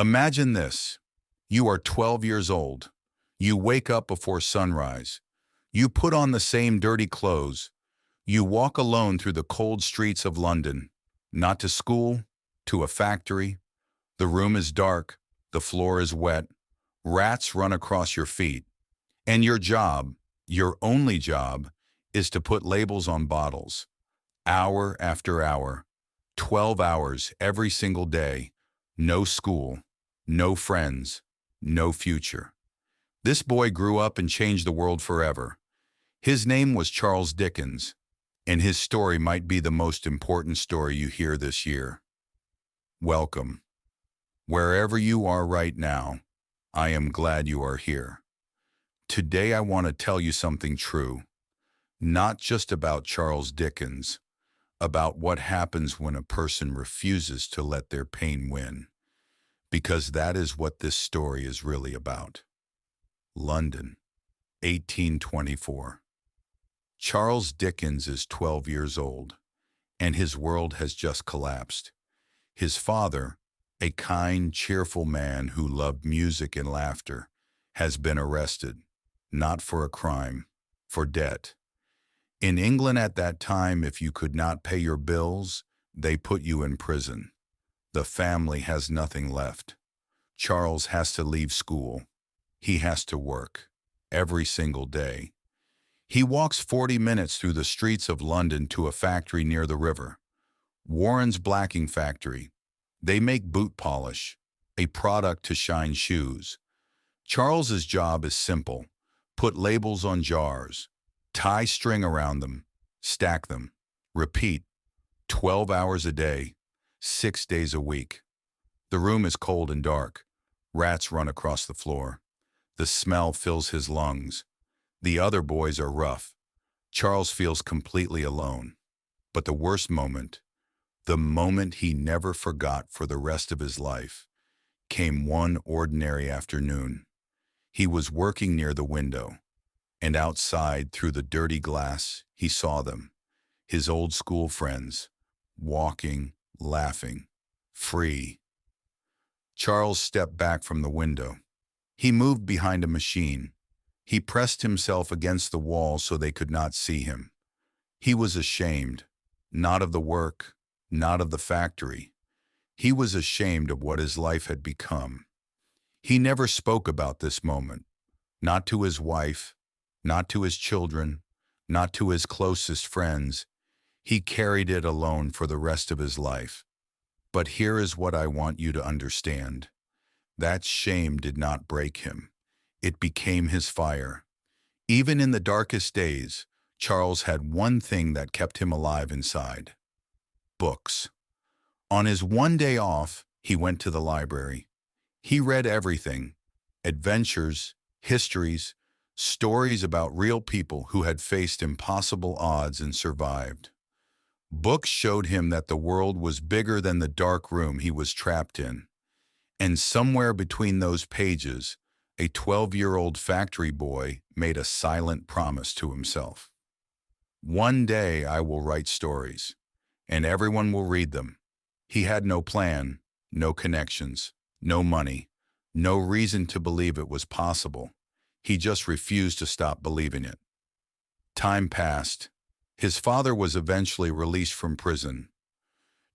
Imagine this. You are 12 years old. You wake up before sunrise. You put on the same dirty clothes. You walk alone through the cold streets of London, not to school, to a factory. The room is dark, the floor is wet, rats run across your feet. And your job, your only job, is to put labels on bottles. Hour after hour, 12 hours every single day. No school, no friends, no future. This boy grew up and changed the world forever. His name was Charles Dickens, and his story might be the most important story you hear this year. Welcome. Wherever you are right now, I am glad you are here. Today I want to tell you something true, not just about Charles Dickens, about what happens when a person refuses to let their pain win, because that is what this story is really about. London, 1824. Charles Dickens is 12 years old, and his world has just collapsed. His father, a kind, cheerful man who loved music and laughter, has been arrested, not for a crime, for debt. In England at that time, if you could not pay your bills, they put you in prison. The family has nothing left. Charles has to leave school. He has to work, every single day. He walks 40 minutes through the streets of London to a factory near the river. Warren's Blacking Factory. They make boot polish, a product to shine shoes. Charles's job is simple. Put labels on jars, tie string around them, stack them, repeat, 12 hours a day, 6 days a week. The room is cold and dark. Rats run across the floor. The smell fills his lungs. The other boys are rough. Charles feels completely alone. But the worst moment, the moment he never forgot for the rest of his life, came one ordinary afternoon. He was working near the window, and outside, through the dirty glass, he saw them, his old school friends, walking, laughing, free. Charles stepped back from the window. He moved behind a machine. He pressed himself against the wall so they could not see him. He was ashamed, not of the work, not of the factory. He was ashamed of what his life had become. He never spoke about this moment, not to his wife, not to his children, not to his closest friends. He carried it alone for the rest of his life. But here is what I want you to understand. That shame did not break him. It became his fire. Even in the darkest days, Charles had one thing that kept him alive inside: books. On his one day off, he went to the library. He read everything: adventures, histories, stories about real people who had faced impossible odds and survived. Books showed him that the world was bigger than the dark room he was trapped in. And somewhere between those pages, a 12-year-old factory boy made a silent promise to himself. One day I will write stories, and everyone will read them. He had no plan, no connections, no money, no reason to believe it was possible. He just refused to stop believing it. Time passed. His father was eventually released from prison.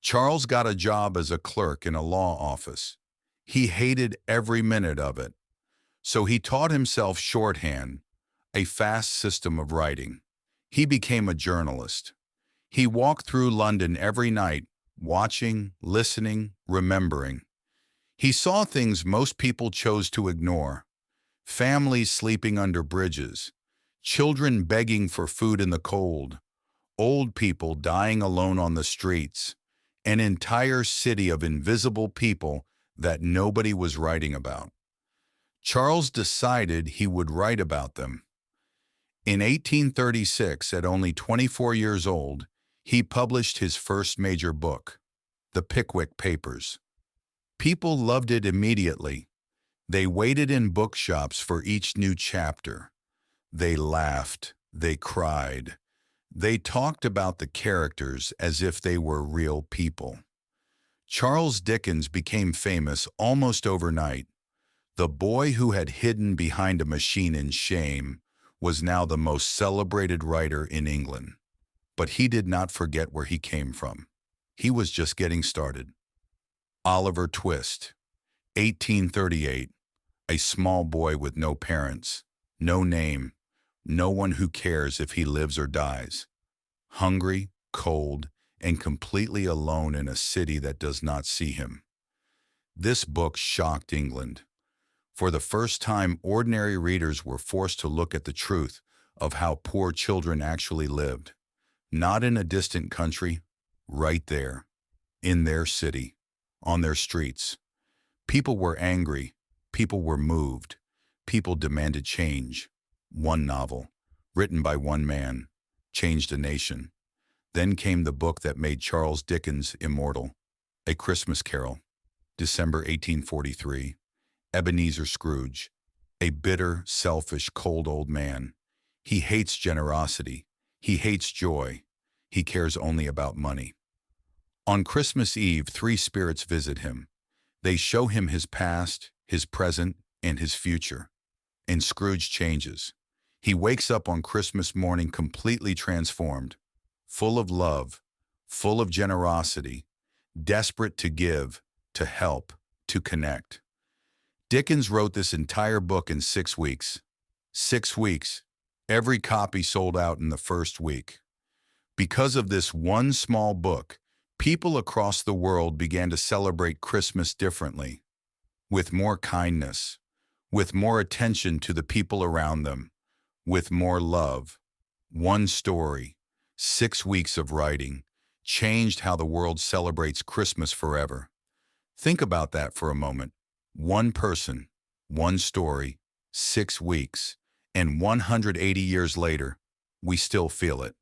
Charles got a job as a clerk in a law office. He hated every minute of it. So he taught himself shorthand, a fast system of writing. He became a journalist. He walked through London every night, watching, listening, remembering. He saw things most people chose to ignore: families sleeping under bridges, children begging for food in the cold, old people dying alone on the streets, an entire city of invisible people that nobody was writing about. Charles decided he would write about them. In 1836, at only 24 years old, he published his first major book, The Pickwick Papers. People loved it immediately. They waited in bookshops for each new chapter. They laughed, they cried. They talked about the characters as if they were real people. Charles Dickens became famous almost overnight. The boy who had hidden behind a machine in shame was now the most celebrated writer in England. But he did not forget where he came from. He was just getting started. Oliver Twist, 1838, a small boy with no parents, no name, no one who cares if he lives or dies. Hungry, cold, and completely alone in a city that does not see him. This book shocked England. For the first time, ordinary readers were forced to look at the truth of how poor children actually lived. Not in a distant country, right there, in their city, on their streets. People were angry, people were moved, people demanded change. One novel, written by one man, changed a nation. Then came the book that made Charles Dickens immortal, A Christmas Carol, December 1843. Ebenezer Scrooge, a bitter, selfish, cold old man. He hates generosity. He hates joy. He cares only about money. On Christmas Eve, three spirits visit him. They show him his past, his present, and his future. And Scrooge changes. He wakes up on Christmas morning completely transformed, full of love, full of generosity, desperate to give, to help, to connect. Dickens wrote this entire book in 6 weeks. 6 weeks. Every copy sold out in the first week. Because of this one small book, people across the world began to celebrate Christmas differently, with more kindness, with more attention to the people around them, with more love. One story, 6 weeks of writing, changed how the world celebrates Christmas forever. Think about that for a moment. One person, one story, 6 weeks, and 180 years later, we still feel it.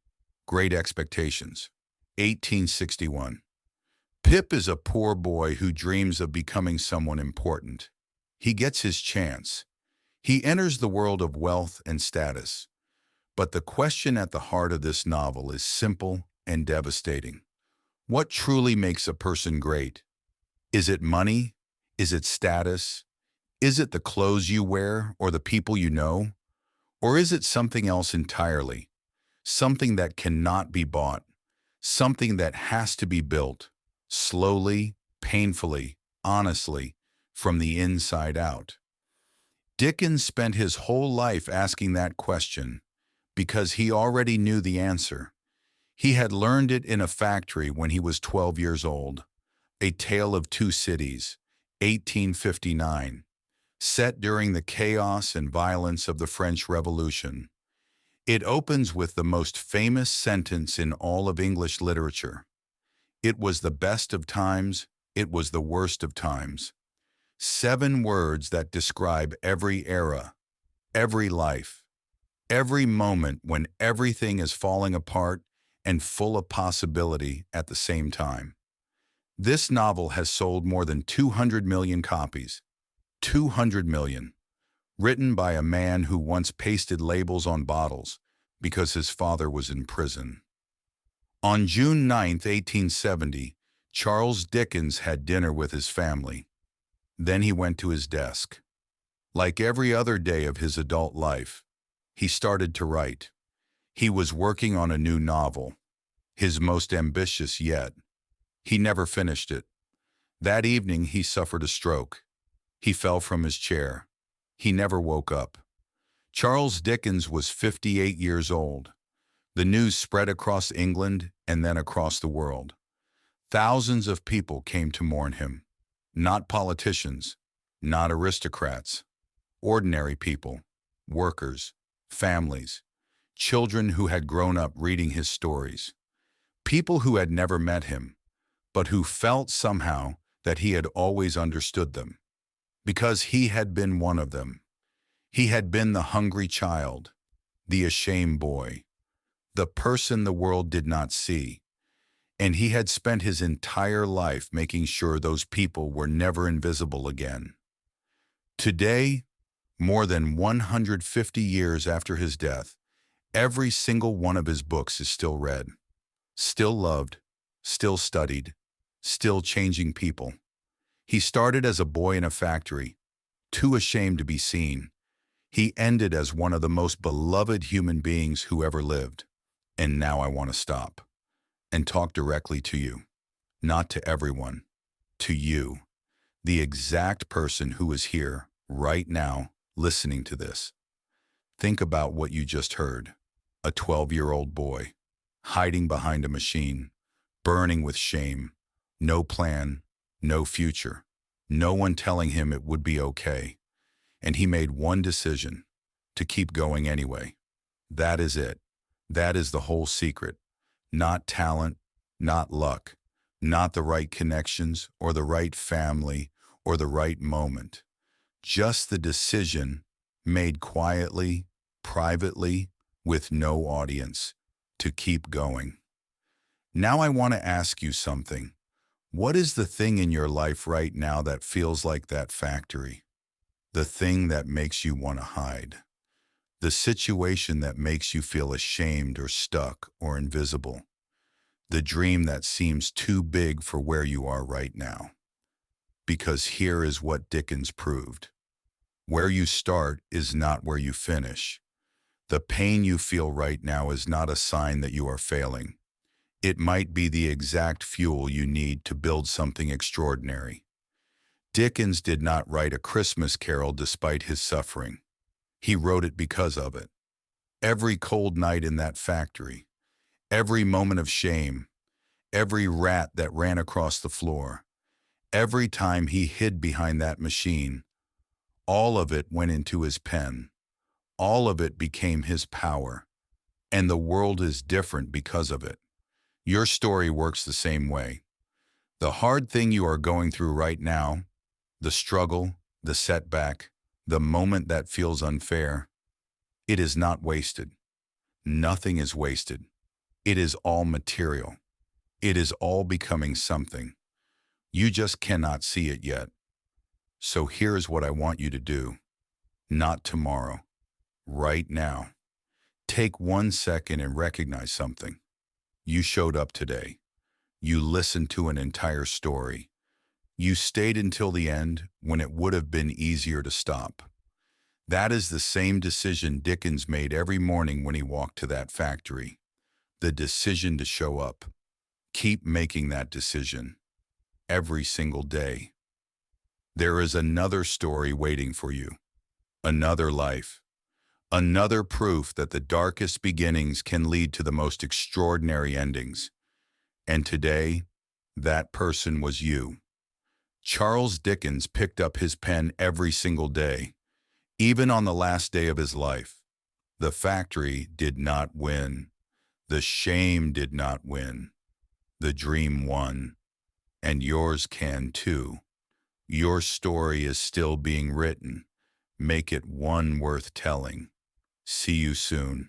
Great Expectations, 1861. Pip is a poor boy who dreams of becoming someone important. He gets his chance. He enters the world of wealth and status. But the question at the heart of this novel is simple and devastating. What truly makes a person great? Is it money? Is it status? Is it the clothes you wear or the people you know? Or is it something else entirely? Something that cannot be bought, something that has to be built, slowly, painfully, honestly, from the inside out. Dickens spent his whole life asking that question because he already knew the answer. He had learned it in a factory when he was 12 years old. A Tale of Two Cities, 1859, set during the chaos and violence of the French Revolution. It opens with the most famous sentence in all of English literature. It was the best of times, it was the worst of times. 7 words that describe every era, every life, every moment when everything is falling apart and full of possibility at the same time. This novel has sold more than 200 million copies. 200 million. Written by a man who once pasted labels on bottles because his father was in prison. On June 9, 1870, Charles Dickens had dinner with his family. Then he went to his desk. Like every other day of his adult life, he started to write. He was working on a new novel, his most ambitious yet. He never finished it. That evening he suffered a stroke. He fell from his chair. He never woke up. Charles Dickens was 58 years old. The news spread across England and then across the world. Thousands of people came to mourn him. Not politicians, not aristocrats. Ordinary people, workers, families, children who had grown up reading his stories. People who had never met him, but who felt somehow that he had always understood them. Because he had been one of them. He had been the hungry child, the ashamed boy, the person the world did not see. And he had spent his entire life making sure those people were never invisible again. Today, more than 150 years after his death, every single one of his books is still read, still loved, still studied, still changing people. He started as a boy in a factory, too ashamed to be seen. He ended as one of the most beloved human beings who ever lived. And now I want to stop and talk directly to you, not to everyone, to you, the exact person who is here right now listening to this. Think about what you just heard. A 12-year-old boy, hiding behind a machine, burning with shame, no plan, no future, no one telling him it would be okay. And he made one decision, to keep going anyway. That is it. That is the whole secret. Not talent, not luck, not the right connections or the right family or the right moment. Just the decision made quietly, privately, with no audience, to keep going. Now I want to ask you something. What is the thing in your life right now that feels like that factory? The thing that makes you want to hide? The situation that makes you feel ashamed or stuck or invisible? The dream that seems too big for where you are right now? Because here is what Dickens proved. Where you start is not where you finish. The pain you feel right now is not a sign that you are failing. It might be the exact fuel you need to build something extraordinary. Dickens did not write A Christmas Carol despite his suffering. He wrote it because of it. Every cold night in that factory, every moment of shame, every rat that ran across the floor, every time he hid behind that machine, all of it went into his pen. All of it became his power. And the world is different because of it. Your story works the same way. The hard thing you are going through right now, the struggle, the setback, the moment that feels unfair, it is not wasted. Nothing is wasted. It is all material. It is all becoming something. You just cannot see it yet. So here's what I want you to do. Not tomorrow. Right now. Take 1 second and recognize something. You showed up today. You listened to an entire story. You stayed until the end when it would have been easier to stop. That is the same decision Dickens made every morning when he walked to that factory. The decision to show up. Keep making that decision. Every single day. There is another story waiting for you. Another life. Another proof that the darkest beginnings can lead to the most extraordinary endings. And today, that person was you. Charles Dickens picked up his pen every single day, even on the last day of his life. The factory did not win. The shame did not win. The dream won. And yours can too. Your story is still being written. Make it one worth telling. See you soon.